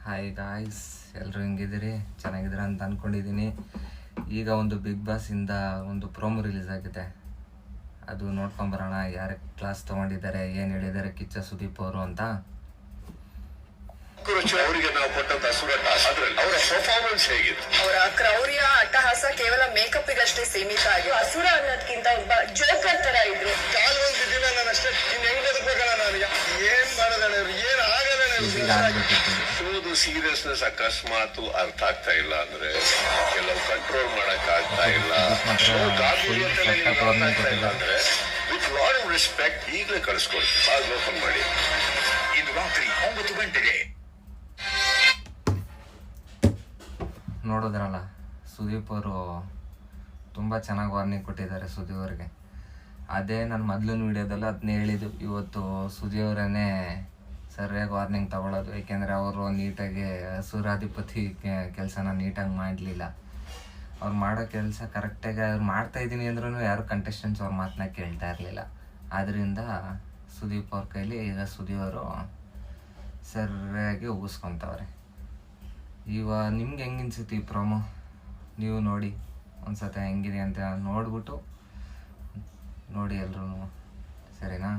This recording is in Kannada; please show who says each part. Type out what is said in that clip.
Speaker 1: ಹಾಯ್ ಗಾಯ್ಸ್, ಎಲ್ಲರೂ ಹೆಂಗಿದ್ದೀರಿ? ಚೆನ್ನಾಗಿದ್ದೀರಾ ಅಂತ ಅಂದ್ಕೊಂಡಿದ್ದೀನಿ. ಈಗ ಒಂದು ಬಿಗ್ ಬಾಸಿಂದ ಒಂದು ಪ್ರೋಮೋ ರಿಲೀಸ್ ಆಗಿದೆ, ಅದು ನೋಡ್ಕೊಂಬರೋಣ. ಯಾರು ಕ್ಲಾಸ್ ತೊಗೊಂಡಿದ್ದಾರೆ, ಏನು ಹೇಳಿದ್ದಾರೆ ಕಿಚ್ಚ ಸುದೀಪ್ ಅವರು ಅಂತ.
Speaker 2: ಅವರಿಗೆ ನಾವು ಕೊಟ್ಟಂತ ಅವರ ಪರ್ಫಾರ್ಮೆನ್ಸ್ ಹೇಗಿತ್ತು?
Speaker 3: ಅವರ ಕ್ರೌರ್ಯ ಅಟ್ಟಹಾಸ ಕೇವಲ ಮೇಕಪ್ಗಷ್ಟೇ ಸೀಮಿತ ಆಗಿ ಅಸುರ ಅನ್ನೋದಕ್ಕಿಂತ ಒಬ್ಬ ಜೋಕರ್ ತರ ಇದ್ರು.
Speaker 2: ಕಾಲೊಂದು ದಿನ ನಾನು ಅಷ್ಟೇ ಹೆಂಗ್ ಬದುಕಬೇಕಲ್ಲ, ನಾನು ಏನ್ ಮಾಡೋದಣ್ಣ, ಏನ್ ಆಗದ ಸೀರಿಯಸ್ನೆಸ್ ಅಕಸ್ಮಾತ್ ಅರ್ಥ ಆಗ್ತಾ ಇಲ್ಲ ಅಂದ್ರೆ, ಕೆಲವು ಕಂಟ್ರೋಲ್ ಮಾಡಕ್ ಆಗ್ತಾ ಇಲ್ಲ, ಅಂದ್ರೆ ವಿತ್ ಲಾಟ್ ಆಫ್ ರೆಸ್ಪೆಕ್ಟ್ ಈಗಲೇ ಕಳಿಸ್ಕೊಡ್ತೀನಿ. ಬಾಲ್ ಓಪನ್ ಮಾಡಿ. ಇದು ರಾತ್ರಿ 9 ಗಂಟೆಗೆ.
Speaker 1: ನೋಡಿದ್ರಲ್ಲ, ಸುದೀಪ್ ಅವರು ತುಂಬ ಚೆನ್ನಾಗಿ ವಾರ್ನಿಂಗ್ ಕೊಟ್ಟಿದ್ದಾರೆ ಸುದೀಪ್ ಅವ್ರಿಗೆ. ಅದೇ ನಾನು ಮೊದಲಿನ ವೀಡಿಯೋದಲ್ಲಿ ಅದನ್ನೇ ಹೇಳಿದ್ದು. ಇವತ್ತು ಸುದೀಪ್ ಅವರೇ ಸರಿಯಾಗಿ ವಾರ್ನಿಂಗ್ ತಗೊಳ್ಳೋದು, ಏಕೆಂದರೆ ಅವರು ನೀಟಾಗಿ ಸುರಾಧಿಪತಿ ಕೆಲಸನ ನೀಟಾಗಿ ಮಾಡಲಿಲ್ಲ. ಅವ್ರು ಮಾಡೋ ಕೆಲಸ ಕರೆಕ್ಟಾಗಿ ಅವ್ರು ಮಾಡ್ತಾಯಿದ್ದೀನಿ ಅಂದ್ರೂ ಯಾರು ಕಂಟೆಸ್ಟೆಂಟ್ಸ್ ಅವ್ರ ಮಾತನ್ನ ಕೇಳ್ತಾ ಇರಲಿಲ್ಲ. ಆದ್ದರಿಂದ ಸುದೀಪ್ ಅವ್ರ ಕೈಲಿ ಈಗ ಸುದೀಪ್ ಅವರು ಸರಿಯಾಗಿ ಉಗಿಸ್ಕೊತವ್ರೆ. ನಿಮ್ಗೆ ಹೆಂಗೆ ಅನ್ಸುತ್ತೆ ಈ ಪ್ರೋಮೋ? ನೀವು ನೋಡಿ ಒಂದು ಸತಿ ಹೆಂಗಿದೆ ಅಂತ ನೋಡ್ಬಿಟ್ಟು ನೋಡಿ ಎಲ್ರೂ, ಸರಿನಾ?